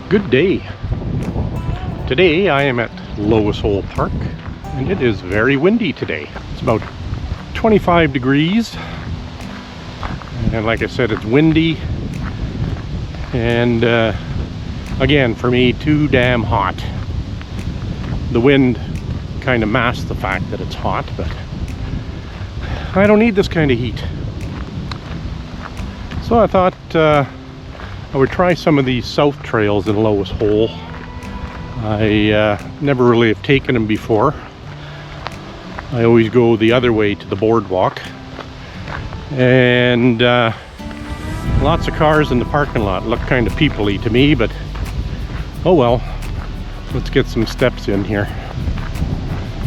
Good day. Today I am at Lois Hole Park and it is very windy today. It's about 25 degrees and like I said, it's windy and again, for me, too damn hot. The wind kind of masks the fact that it's hot, but I don't need this kind of heat. So I thought I would try some of these south trails in Lois Hole. I never really have taken them before. I always go the other way to the boardwalk. And lots of cars in the parking lot. Look kind of people-y to me, but oh well. Let's get some steps in here.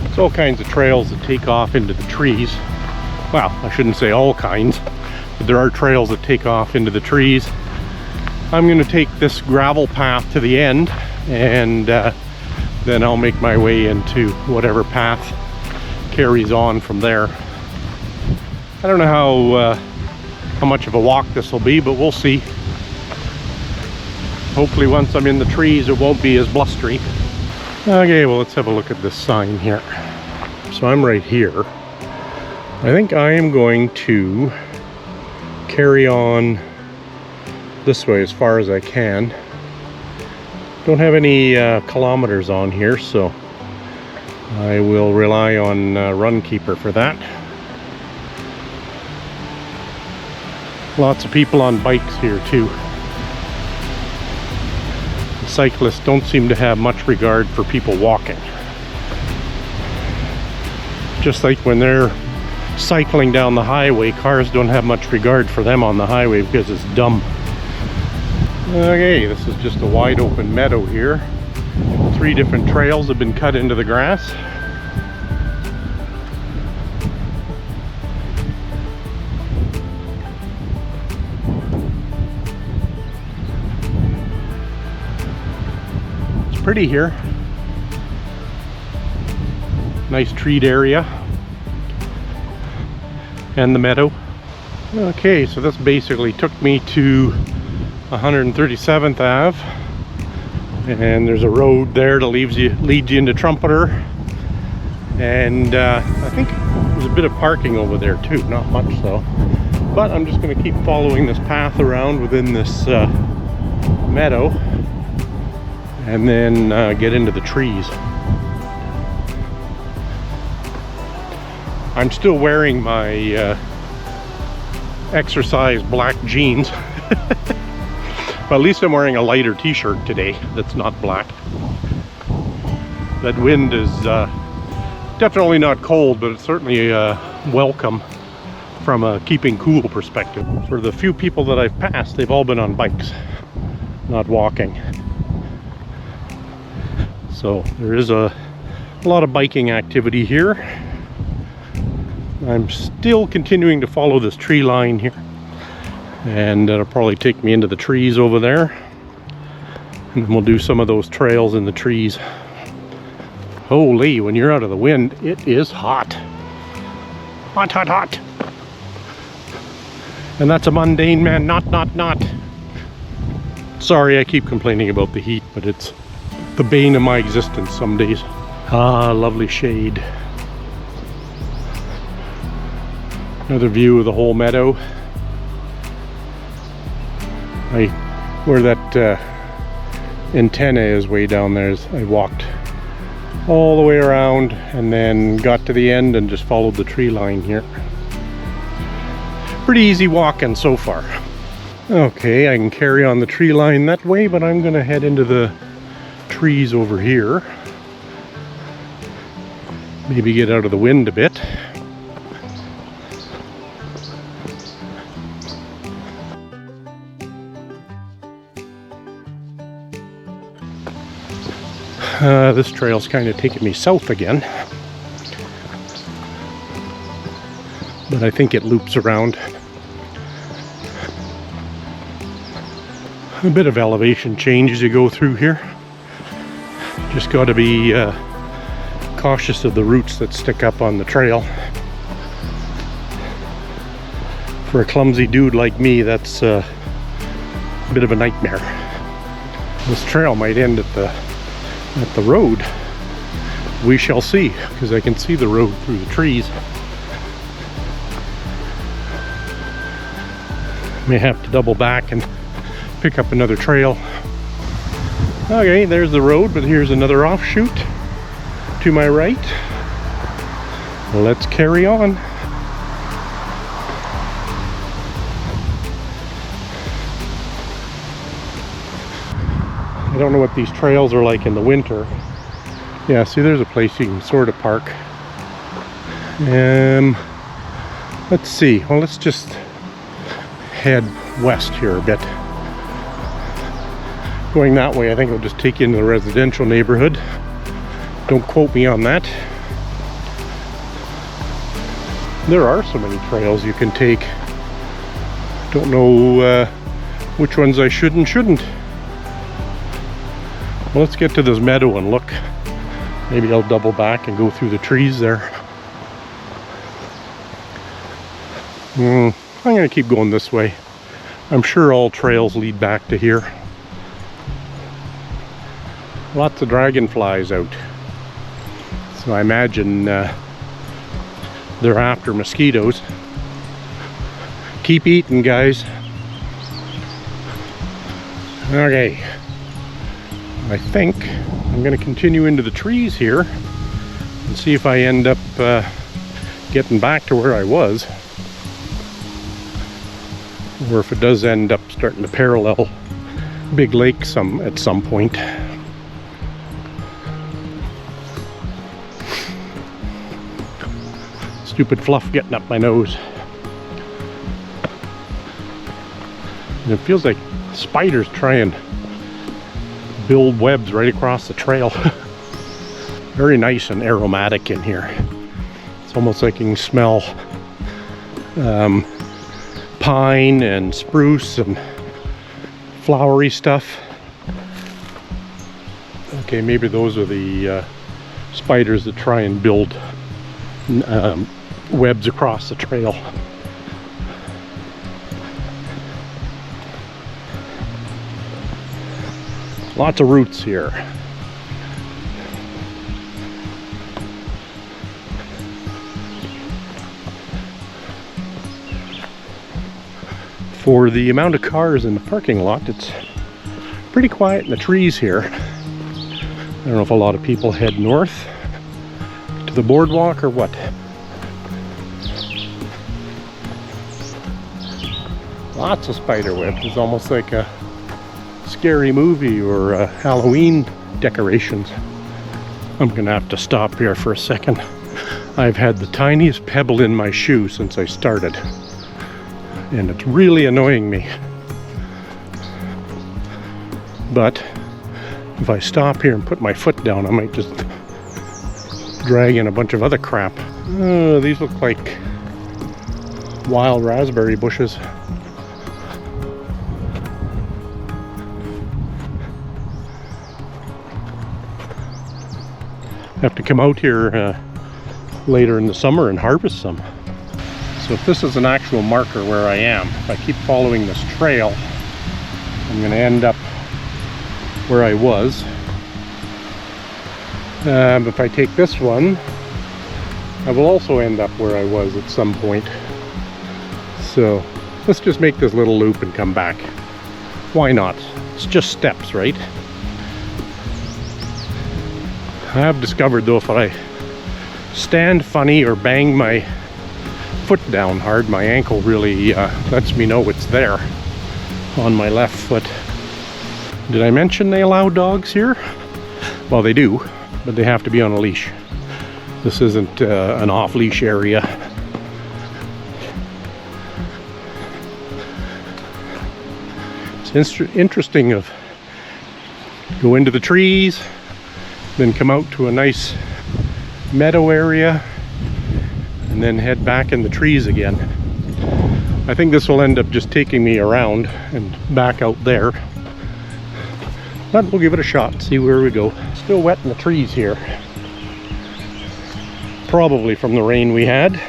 There's all kinds of trails that take off into the trees. Well, I shouldn't say all kinds, but there are trails that take off into the trees. I'm going to take this gravel path to the end and then I'll make my way into whatever path carries on from there. I don't know how much of a walk this will be, but we'll see. Hopefully once I'm in the trees it won't be as blustery. Okay, well let's have a look at this sign here. So I'm right here. I think I am going to carry on this way as far as I can. Don't have any kilometers on here, so I will rely on Runkeeper for that. Lots of people on bikes here too. The cyclists don't seem to have much regard for people walking. Just like when they're cycling down the highway, cars don't have much regard for them on the highway because it's dumb. Okay, this is just a wide open meadow here. 3 different trails have been cut into the grass. It's pretty here. Nice treed area. And the meadow. Okay, so this basically took me to 137th Ave, and there's a road there that leads you into Trumpeter, and I think there's a bit of parking over there too, not much though, but I'm just going to keep following this path around within this meadow and then get into the trees. I'm still wearing my exercise black jeans. But at least I'm wearing a lighter t-shirt today that's not black. That wind is definitely not cold, but it's certainly welcome from a keeping cool perspective. For the few people that I've passed, they've all been on bikes, not walking. So there is a lot of biking activity here. I'm still continuing to follow this tree line here. And that'll probably take me into the trees over there, and then we'll do some of those trails in the trees. Holy, when you're out of the wind, it is hot. Hot, hot, hot. And that's a Mundane man, not. Sorry, I keep complaining about the heat, but it's the bane of my existence some days. Ah, lovely shade. Another view of the whole meadow. Where that antenna is way down there, I walked all the way around and then got to the end and just followed the tree line here. Pretty easy walking so far. Okay, I can carry on the tree line that way, but I'm gonna head into the trees over here. Maybe get out of the wind a bit. This trail's kind of taking me south again, but I think it loops around. A bit of elevation change as you go through here. Just got to be cautious of the roots that stick up on the trail. For a clumsy dude like me, that's a bit of a nightmare. This trail might end at the road. We shall see, because I can see the road through the trees. May have to double back and pick up another trail. Okay, there's the road, but here's another offshoot to my right. Let's carry on. I don't know what these trails are like in the winter. Yeah, see, there's a place you can sort of park. Let's see. Well, let's just head west here a bit. Going that way, I think it'll just take you into the residential neighborhood. Don't quote me on that. There are so many trails you can take. Don't know which ones I should and shouldn't. Well, let's get to this meadow and look. Maybe I'll double back and go through the trees there. I'm going to keep going this way. I'm sure all trails lead back to here. Lots of dragonflies out. So I imagine they're after mosquitoes. Keep eating, guys. Okay. I think I'm going to continue into the trees here and see if I end up getting back to where I was, or if it does end up starting to parallel Big Lake at some point. Stupid fluff getting up my nose. And it feels like spiders try and build webs right across the trail. Very nice and aromatic in here. It's almost like you can smell pine and spruce and flowery stuff. Okay, maybe those are the spiders that try and build webs across the trail. Lots of roots here. For the amount of cars in the parking lot, it's pretty quiet in the trees here. I don't know if a lot of people head north to the boardwalk or what. Lots of spider webs. It's almost like a scary movie or Halloween decorations. I'm gonna have to stop here for a second. I've had the tiniest pebble in my shoe since I started, and it's really annoying me. But if I stop here and put my foot down, I might just drag in a bunch of other crap. Oh, these look like wild raspberry bushes. Have to come out here later in the summer and harvest some. So if this is an actual marker where I am, if I keep following this trail, I'm going to end up where I was. If I take this one, I will also end up where I was at some point. So let's just make this little loop and come back. Why not? It's just steps, right? I have discovered though, if I stand funny or bang my foot down hard, my ankle really lets me know it's there on my left foot. Did I mention they allow dogs here? Well, they do, but they have to be on a leash. This isn't an off-leash area. It's interesting of go into the trees, then come out to a nice meadow area, and then head back in the trees again. I think this will end up just taking me around and back out there. But we'll give it a shot, see where we go. Still wet in the trees here. Probably from the rain we had.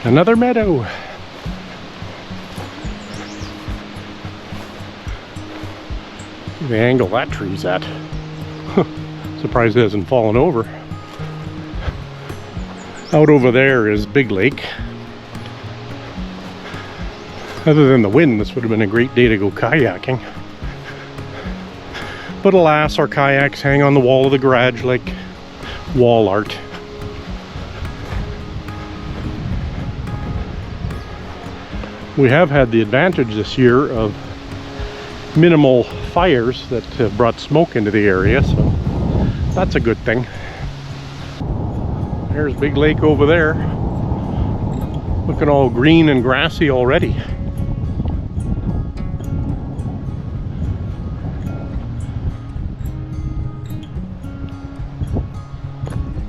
Another meadow. The angle that tree's at. Surprised it hasn't fallen over. Out over there is Big Lake. Other than the wind, this would have been a great day to go kayaking. But alas, our kayaks hang on the wall of the garage like wall art. We have had the advantage this year of minimal fires that have brought smoke into the area, so that's a good thing. There's Big Lake over there, looking all green and grassy already.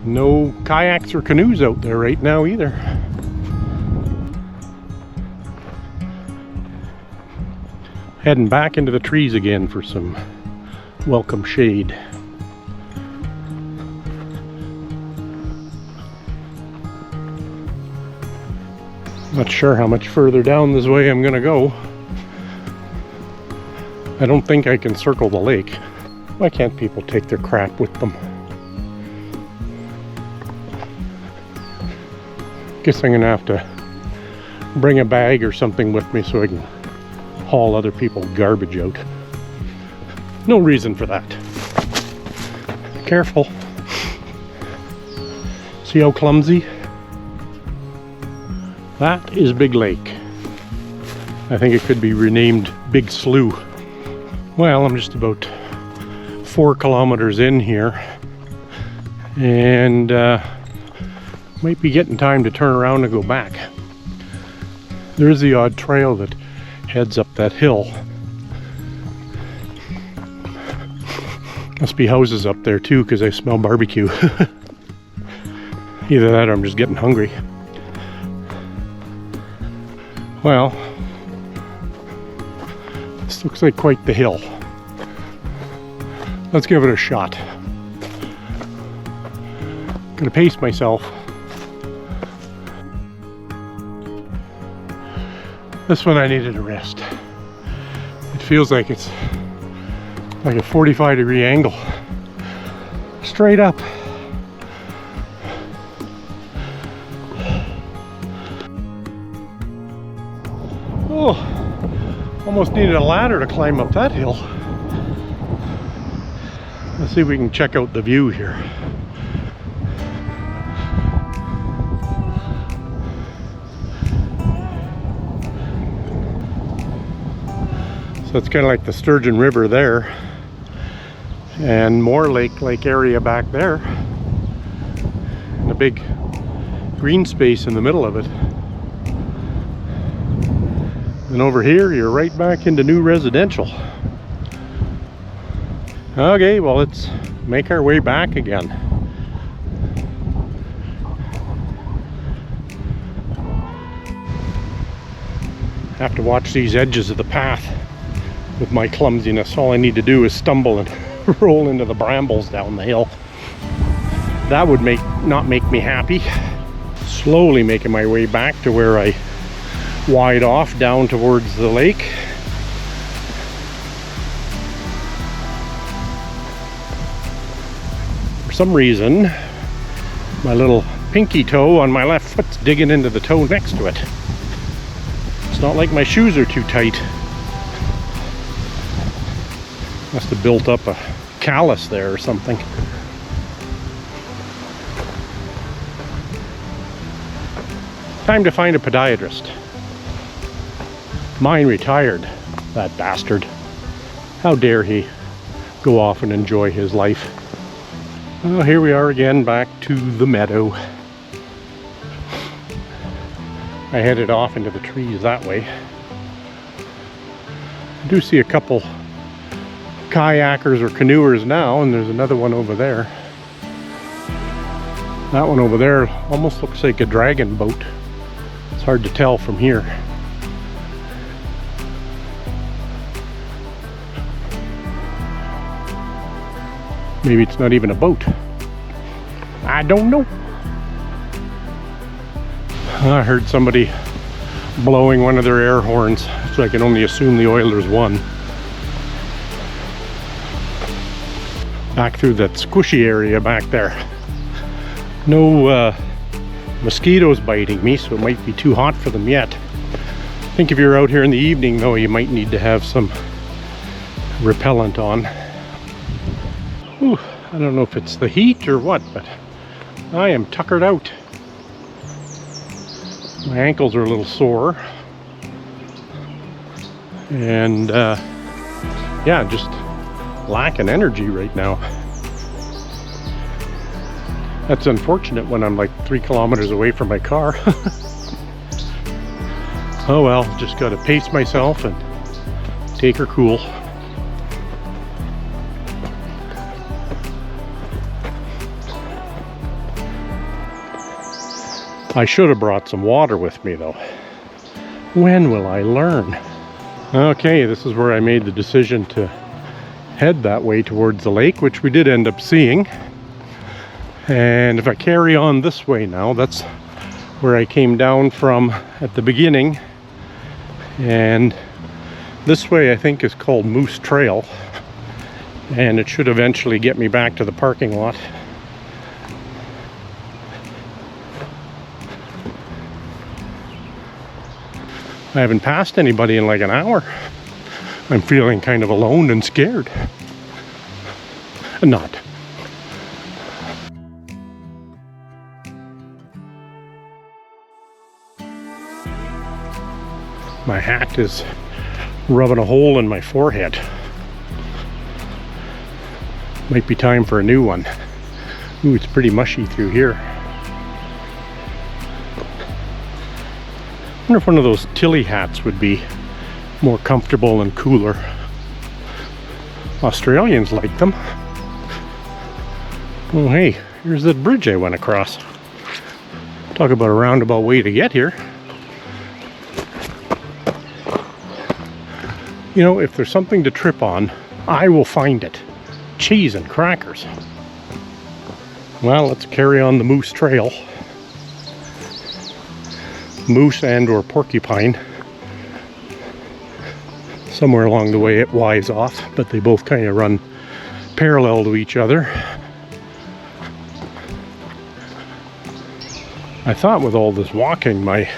No kayaks or canoes out there right now either. Heading back into the trees again for some welcome shade. Not sure how much further down this way I'm gonna go. I don't think I can circle the lake. Why can't people take their crap with them? Guess I'm gonna have to bring a bag or something with me so I can haul other people's garbage out. No reason for that. Careful. See how clumsy? That is Big Lake. I think it could be renamed Big Slough. Well, I'm just about 4 kilometers in here, and might be getting time to turn around and go back. There's the odd trail that heads up that hill. Must be houses up there too, because I smell barbecue. Either that or I'm just getting hungry. Well, this looks like quite the hill. Let's give it a shot. Gonna pace myself. This one I needed a rest. It feels like it's like a 45-degree angle. Straight up. Oh, almost needed a ladder to climb up that hill. Let's see if we can check out the view here. So it's kind of like the Sturgeon River there, and more lake area back there, and a big green space in the middle of it. And over here, you're right back into new residential. Okay, well, let's make our way back again. Have to watch these edges of the path. With my clumsiness, all I need to do is stumble and roll into the brambles down the hill. That would not make me happy. Slowly making my way back to where I wide off down towards the lake. For some reason, my little pinky toe on my left foot's digging into the toe next to it. It's not like my shoes are too tight. Must have built up a callus there or something. Time to find a podiatrist. Mine retired, that bastard. How dare he go off and enjoy his life. Well, here we are again, back to the meadow. I headed off into the trees that way. I do see a couple kayakers or canoers now, and there's another one over there. That one over there almost looks like a dragon boat. It's hard to tell from here. Maybe it's not even a boat. I don't know. I heard somebody blowing one of their air horns, so I can only assume the Oilers won. back through that squishy area back there. No mosquitoes biting me, so it might be too hot for them yet. I think if you're out here in the evening though, you might need to have some repellent on. Whew, I don't know if it's the heat or what, but I am tuckered out. My ankles are a little sore. And yeah, just lacking energy right now. That's unfortunate when I'm like 3 kilometers away from my car. Oh well, just gotta pace myself and take her cool. I should have brought some water with me though. When will I learn? Okay, this is where I made the decision to head that way towards the lake, which we did end up seeing. And if I carry on this way now, that's where I came down from at the beginning. And this way I think is called Moose Trail. And it should eventually get me back to the parking lot. I haven't passed anybody in like an hour. I'm feeling kind of alone and scared. Not. My hat is rubbing a hole in my forehead. Might be time for a new one. Ooh, it's pretty mushy through here. I wonder if one of those Tilly hats would be more comfortable and cooler. Australians like them. Oh hey, here's that bridge I went across. Talk about a roundabout way to get here. You know, if there's something to trip on, I will find it. Cheese and crackers. Well, let's carry on the Moose Trail. Moose and or porcupine. Somewhere along the way it Y's off, but they both kind of run parallel to each other. I thought with all this walking my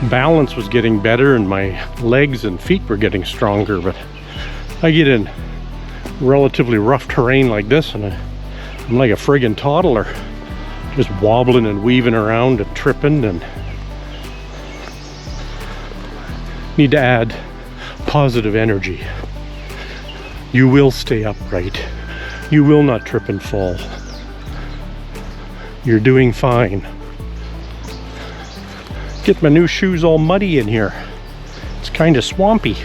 balance was getting better and my legs and feet were getting stronger, but I get in relatively rough terrain like this and I'm like a friggin' toddler, just wobbling and weaving around and tripping, and need to add positive energy. You will stay upright. You will not trip and fall. You're doing fine. Get my new shoes all muddy in here. It's kind of swampy.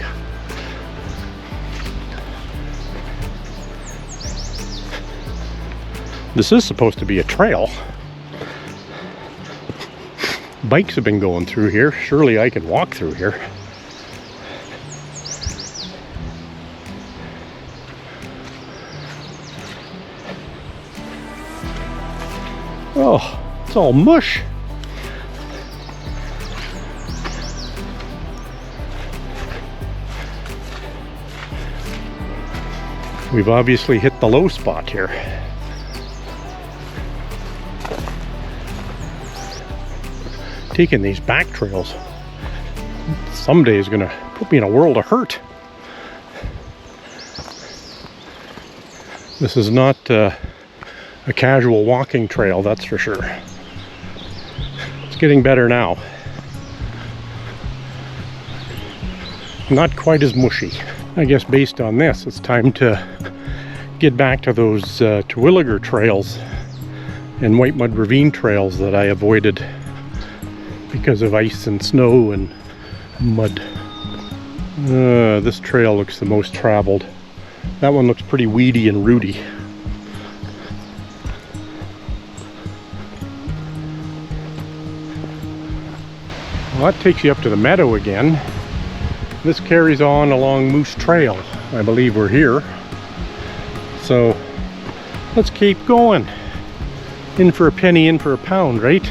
This is supposed to be a trail. Bikes have been going through here. Surely I can walk through here. Oh, it's all mush. We've obviously hit the low spot here. Taking these back trails someday is gonna put me in a world of hurt. This is not a casual walking trail, that's for sure. It's getting better now. Not quite as mushy. I guess based on this, it's time to get back to those Terwilliger trails and White Mud Ravine trails that I avoided because of ice and snow and mud. This trail looks the most traveled. That one looks pretty weedy and rooty. Well, that takes you up to the meadow again. This carries on along Moose Trail. I believe we're here. So let's keep going. In for a penny, in for a pound, right?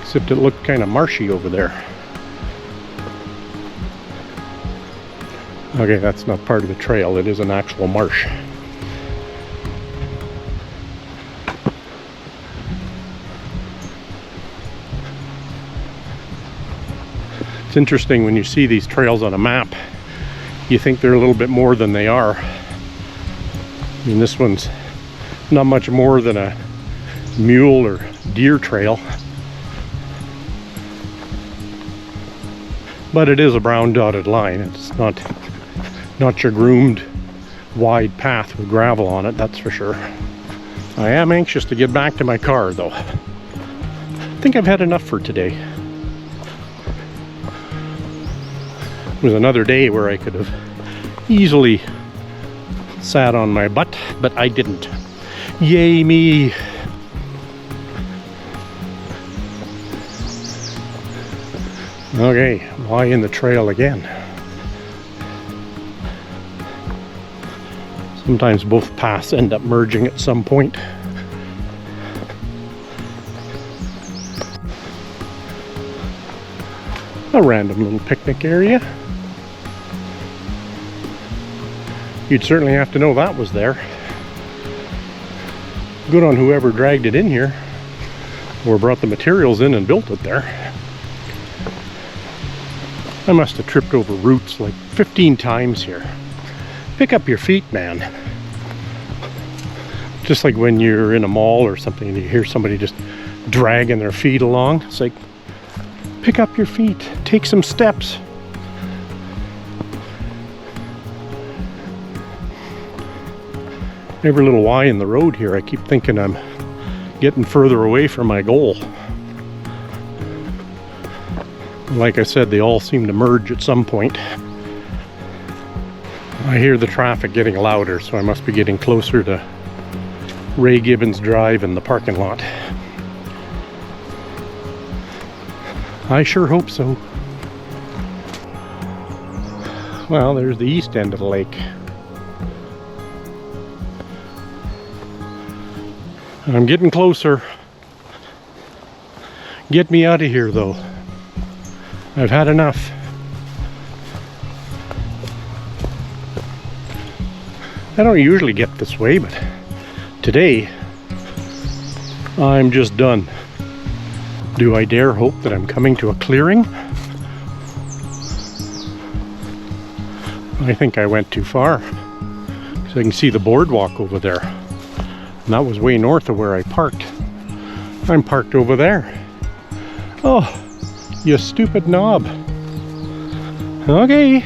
Except it looked kind of marshy over there. Okay, that's not part of the trail. It is an actual marsh. It's interesting when you see these trails on a map, you think they're a little bit more than they are. I mean, this one's not much more than a mule or deer trail. But it is a brown dotted line. It's not your groomed wide path with gravel on it, that's for sure. I am anxious to get back to my car though. I think I've had enough for today. It was another day where I could have easily sat on my butt, but I didn't. Yay me! Okay, why in the trail again? Sometimes both paths end up merging at some point. A random little picnic area. You'd certainly have to know that was there. Good on whoever dragged it in here or brought the materials in and built it there. I must have tripped over roots like 15 times here. Pick up your feet, man. Just like when you're in a mall or something and you hear somebody just dragging their feet along. It's like, pick up your feet, take some steps. Every little Y in the road here, I keep thinking I'm getting further away from my goal. Like I said, they all seem to merge at some point. I hear the traffic getting louder, so I must be getting closer to Ray Gibbons Drive in the parking lot. I sure hope so. Well, there's the east end of the lake. I'm getting closer. Get me out of here, though. I've had enough. I don't usually get this way, but today I'm just done. Do I dare hope that I'm coming to a clearing? I think I went too far. So I can see the boardwalk over there. And that was way north of where I parked. I'm parked over there. Oh, you stupid knob. Okay.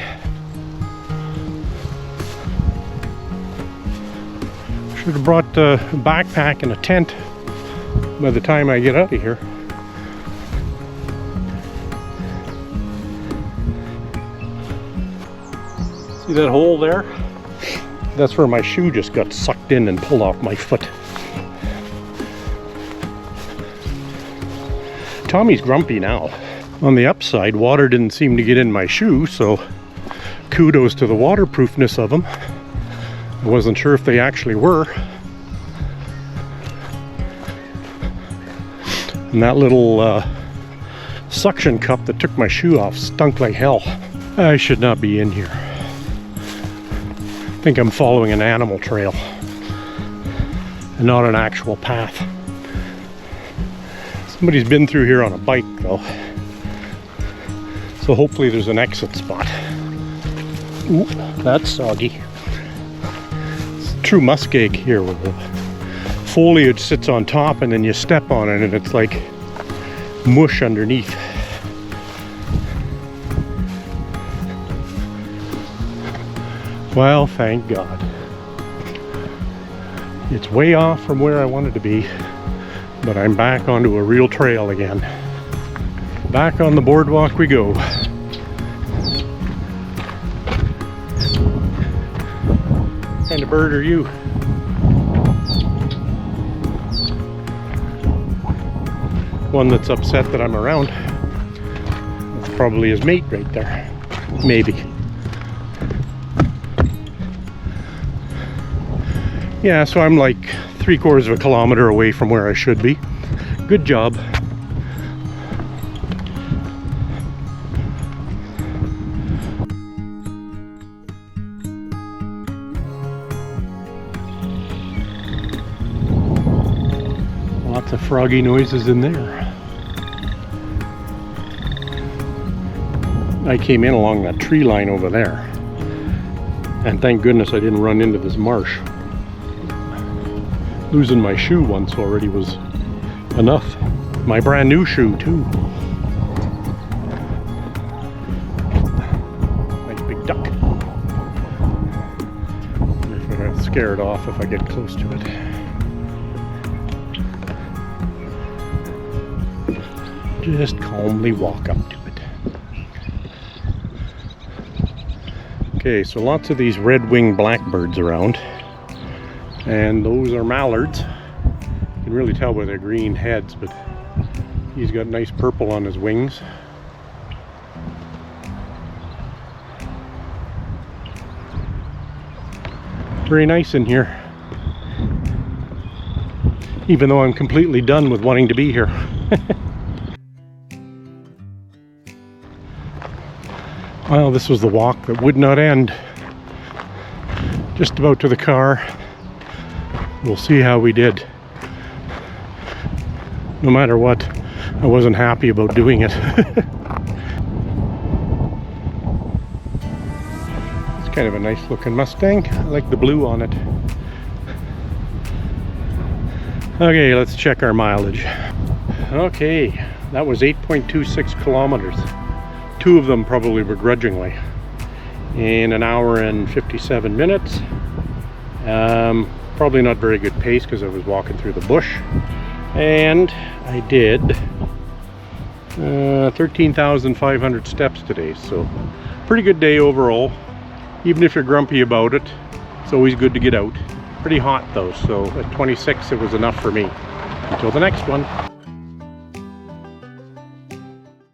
Should have brought a backpack and a tent by the time I get out of here. See that hole there? That's where my shoe just got sucked in and pulled off my foot. Tommy's grumpy now. On the upside, water didn't seem to get in my shoe, so kudos to the waterproofness of them. I wasn't sure if they actually were. And that little suction cup that took my shoe off stunk like hell. I should not be in here. I think I'm following an animal trail and not an actual path. Somebody's been through here on a bike though, so hopefully there's an exit spot. Ooh, that's soggy. It's true muskeg here where the foliage sits on top and then you step on it and it's like mush underneath. Well, thank God. It's way off from where I wanted to be, but I'm back onto a real trail again. Back on the boardwalk we go. What kind of bird are you? One that's upset that I'm around. That's probably his mate right there. Maybe. Yeah, so I'm like 3/4 of a kilometer away from where I should be. Good job. Lots of froggy noises in there. I came in along that tree line over there, and thank goodness I didn't run into this marsh. Losing my shoe once already was enough. My brand new shoe too. Nice big duck. If I get scared off if I get close to it. Just calmly walk up to it. Okay, so lots of these red-winged blackbirds around, and those are mallards. You can really tell by their green heads, but he's got nice purple on his wings. Very nice in here, even though I'm completely done with wanting to be here. Well, this was the walk that would not end. Just about to the car. We'll see how we did. No matter what, I wasn't happy about doing it. It's kind of a nice looking Mustang. I like the blue on it. Okay, let's check our mileage. Okay, that was 8.26 kilometers. 2 of them probably begrudgingly, in an hour and 57 minutes. Probably not very good pace because I was walking through the bush. And I did 13,500 steps today, so pretty good day overall. Even if you're grumpy about it, it's always good to get out. Pretty hot though, so at 26 it was enough for me. Until the next one.